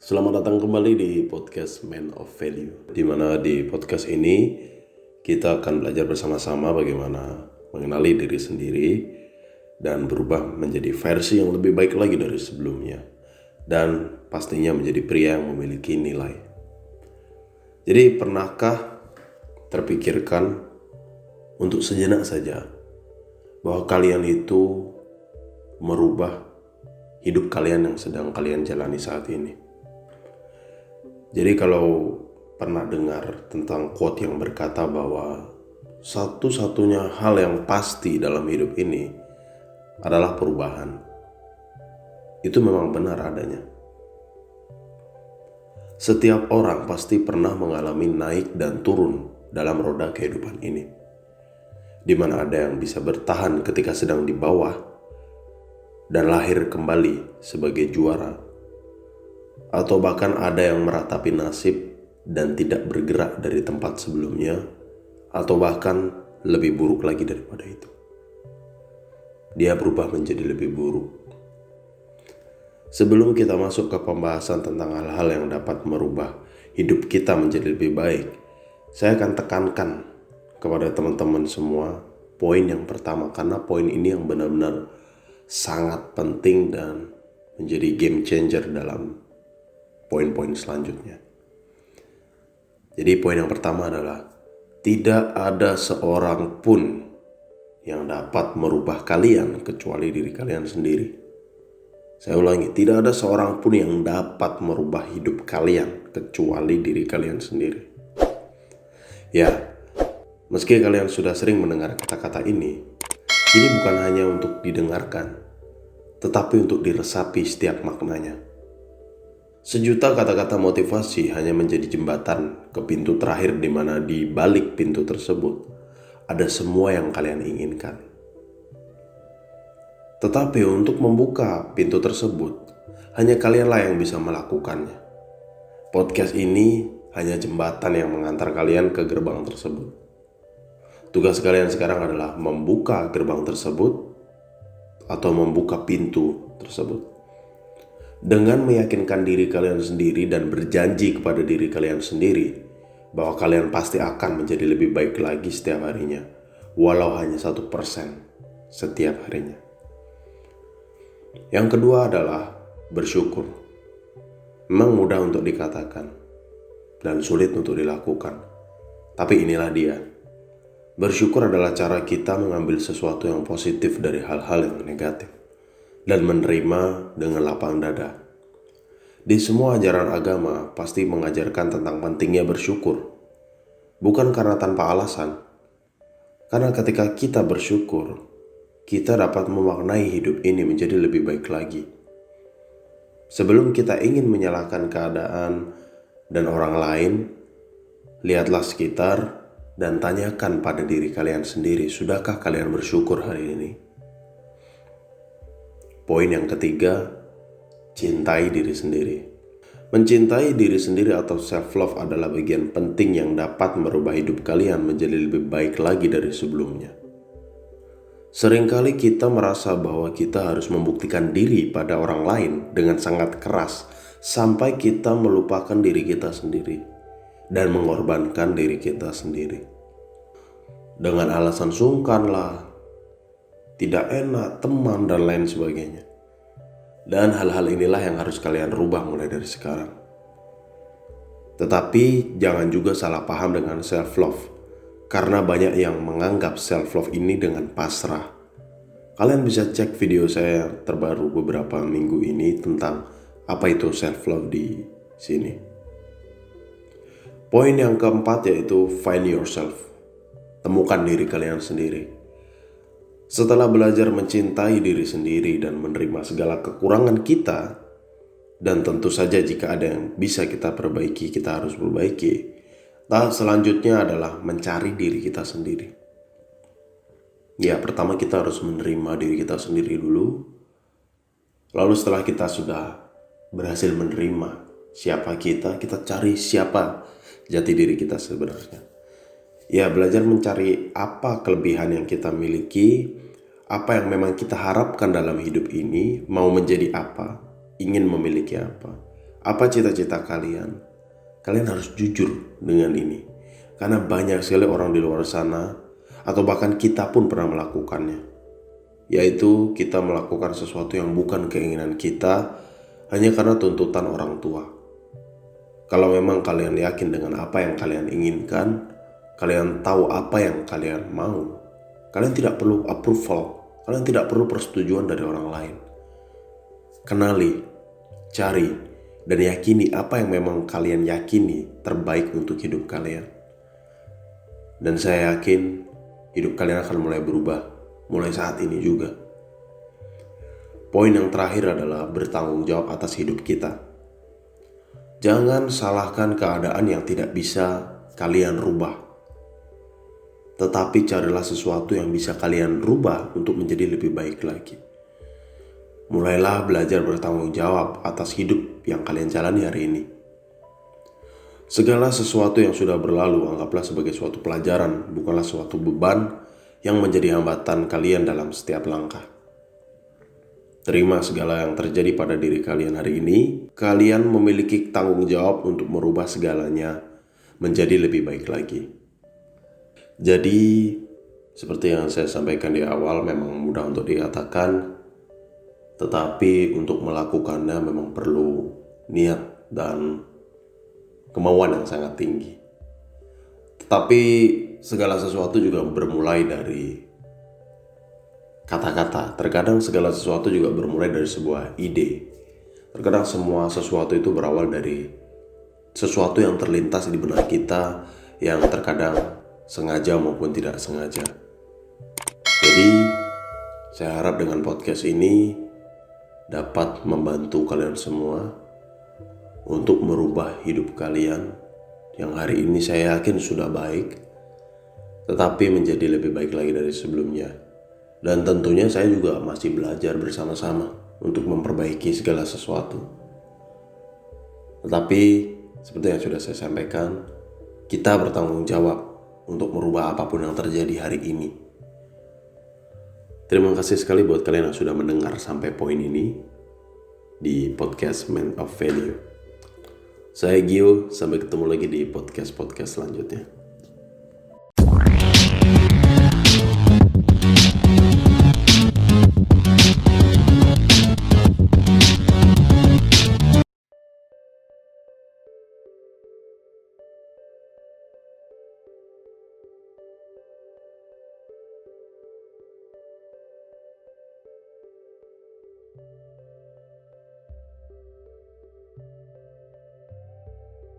Selamat datang kembali di podcast Man of Value, di mana di podcast ini kita akan belajar bersama-sama bagaimana mengenali diri sendiri dan berubah menjadi versi yang lebih baik lagi dari sebelumnya, dan pastinya menjadi pria yang memiliki nilai. Jadi pernahkah terpikirkan untuk sejenak saja bahwa kalian itu merubah hidup kalian yang sedang kalian jalani saat ini? Jadi kalau pernah dengar tentang quote yang berkata bahwa satu-satunya hal yang pasti dalam hidup ini adalah perubahan, itu memang benar adanya. Setiap orang pasti pernah mengalami naik dan turun dalam roda kehidupan ini, di mana ada yang bisa bertahan ketika sedang di bawah dan lahir kembali sebagai juara, atau bahkan ada yang meratapi nasib dan tidak bergerak dari tempat sebelumnya, atau bahkan lebih buruk lagi daripada itu. Dia berubah menjadi lebih buruk. Sebelum kita masuk ke pembahasan tentang hal-hal yang dapat merubah hidup kita menjadi lebih baik, saya akan tekankan kepada teman-teman semua poin yang pertama, karena poin ini yang benar-benar sangat penting dan menjadi game changer dalam poin-poin selanjutnya. Jadi poin yang pertama adalah tidak ada seorang pun yang dapat merubah kalian kecuali diri kalian sendiri. Saya ulangi, tidak ada seorang pun yang dapat merubah hidup kalian kecuali diri kalian sendiri. Ya, meski kalian sudah sering mendengar kata-kata ini bukan hanya untuk didengarkan, tetapi untuk diresapi setiap maknanya. Sejuta kata-kata motivasi hanya menjadi jembatan ke pintu terakhir, di mana di balik pintu tersebut ada semua yang kalian inginkan. Tetapi untuk membuka pintu tersebut, hanya kalianlah yang bisa melakukannya. Podcast ini hanya jembatan yang mengantar kalian ke gerbang tersebut. Tugas kalian sekarang adalah membuka gerbang tersebut atau membuka pintu tersebut. Dengan meyakinkan diri kalian sendiri dan berjanji kepada diri kalian sendiri bahwa kalian pasti akan menjadi lebih baik lagi setiap harinya, walau hanya 1% setiap harinya. Yang kedua adalah bersyukur. Memang mudah untuk dikatakan dan sulit untuk dilakukan, tapi inilah dia. Bersyukur adalah cara kita mengambil sesuatu yang positif dari hal-hal yang negatif dan menerima dengan lapang dada. Di semua ajaran agama pasti mengajarkan tentang pentingnya bersyukur, bukan karena tanpa alasan. Karena ketika kita bersyukur, kita dapat memaknai hidup ini menjadi lebih baik lagi. Sebelum kita ingin menyalahkan keadaan dan orang lain, lihatlah sekitar dan tanyakan pada diri kalian sendiri, sudahkah kalian bersyukur hari ini? Poin yang ketiga, cintai diri sendiri. Mencintai diri sendiri atau self-love adalah bagian penting yang dapat merubah hidup kalian menjadi lebih baik lagi dari sebelumnya. Seringkali kita merasa bahwa kita harus membuktikan diri pada orang lain dengan sangat keras, sampai kita melupakan diri kita sendiri dan mengorbankan diri kita sendiri. Dengan alasan sungkan lah, tidak enak, teman, dan lain sebagainya. Dan hal-hal inilah yang harus kalian rubah mulai dari sekarang. Tetapi jangan juga salah paham dengan self-love, karena banyak yang menganggap self-love ini dengan pasrah. Kalian bisa cek video saya terbaru beberapa minggu ini tentang apa itu self-love di sini. Poin yang keempat yaitu find yourself. Temukan diri kalian sendiri. Setelah belajar mencintai diri sendiri dan menerima segala kekurangan kita, dan tentu saja jika ada yang bisa kita perbaiki, kita harus perbaiki. Tahap selanjutnya adalah mencari diri kita sendiri. Ya, pertama kita harus menerima diri kita sendiri dulu. Lalu setelah kita sudah berhasil menerima siapa kita cari siapa jati diri kita sebenarnya. Ya, belajar mencari apa kelebihan yang kita miliki, apa yang memang kita harapkan dalam hidup ini, mau menjadi apa, ingin memiliki apa apa cita-cita kalian, kalian harus jujur dengan ini. Karena banyak sekali orang di luar sana, atau bahkan kita pun pernah melakukannya, yaitu kita melakukan sesuatu yang bukan keinginan kita hanya karena tuntutan orang tua. Kalau memang kalian yakin dengan apa yang kalian inginkan, kalian tahu apa yang kalian mau, kalian tidak perlu approval, kalian tidak perlu persetujuan dari orang lain. Kenali, cari, dan yakini apa yang memang kalian yakini terbaik untuk hidup kalian. Dan saya yakin hidup kalian akan mulai berubah, mulai saat ini juga. Poin yang terakhir adalah bertanggung jawab atas hidup kita. Jangan salahkan keadaan yang tidak bisa kalian rubah, tetapi carilah sesuatu yang bisa kalian rubah untuk menjadi lebih baik lagi. Mulailah belajar bertanggung jawab atas hidup yang kalian jalani hari ini. Segala sesuatu yang sudah berlalu anggaplah sebagai suatu pelajaran, bukanlah suatu beban yang menjadi hambatan kalian dalam setiap langkah. Terima segala yang terjadi pada diri kalian hari ini. Kalian memiliki tanggung jawab untuk merubah segalanya menjadi lebih baik lagi. Jadi, seperti yang saya sampaikan di awal, memang mudah untuk dikatakan, tetapi untuk melakukannya memang perlu niat dan kemauan yang sangat tinggi. Tetapi segala sesuatu juga bermulai dari kata-kata. Terkadang segala sesuatu juga bermulai dari sebuah ide. Terkadang semua sesuatu itu berawal dari sesuatu yang terlintas di benak kita, yang terkadang sengaja maupun tidak sengaja. Jadi saya harap dengan podcast ini dapat membantu kalian semua untuk merubah hidup kalian yang hari ini saya yakin sudah baik, tetapi menjadi lebih baik lagi dari sebelumnya. Dan tentunya saya juga masih belajar bersama-sama untuk memperbaiki segala sesuatu. Tetapi seperti yang sudah saya sampaikan, kita bertanggung jawab untuk merubah apapun yang terjadi hari ini. Terima kasih sekali buat kalian yang sudah mendengar sampai poin ini di podcast Man of Value. Saya Gio, sampai ketemu lagi di podcast-podcast selanjutnya.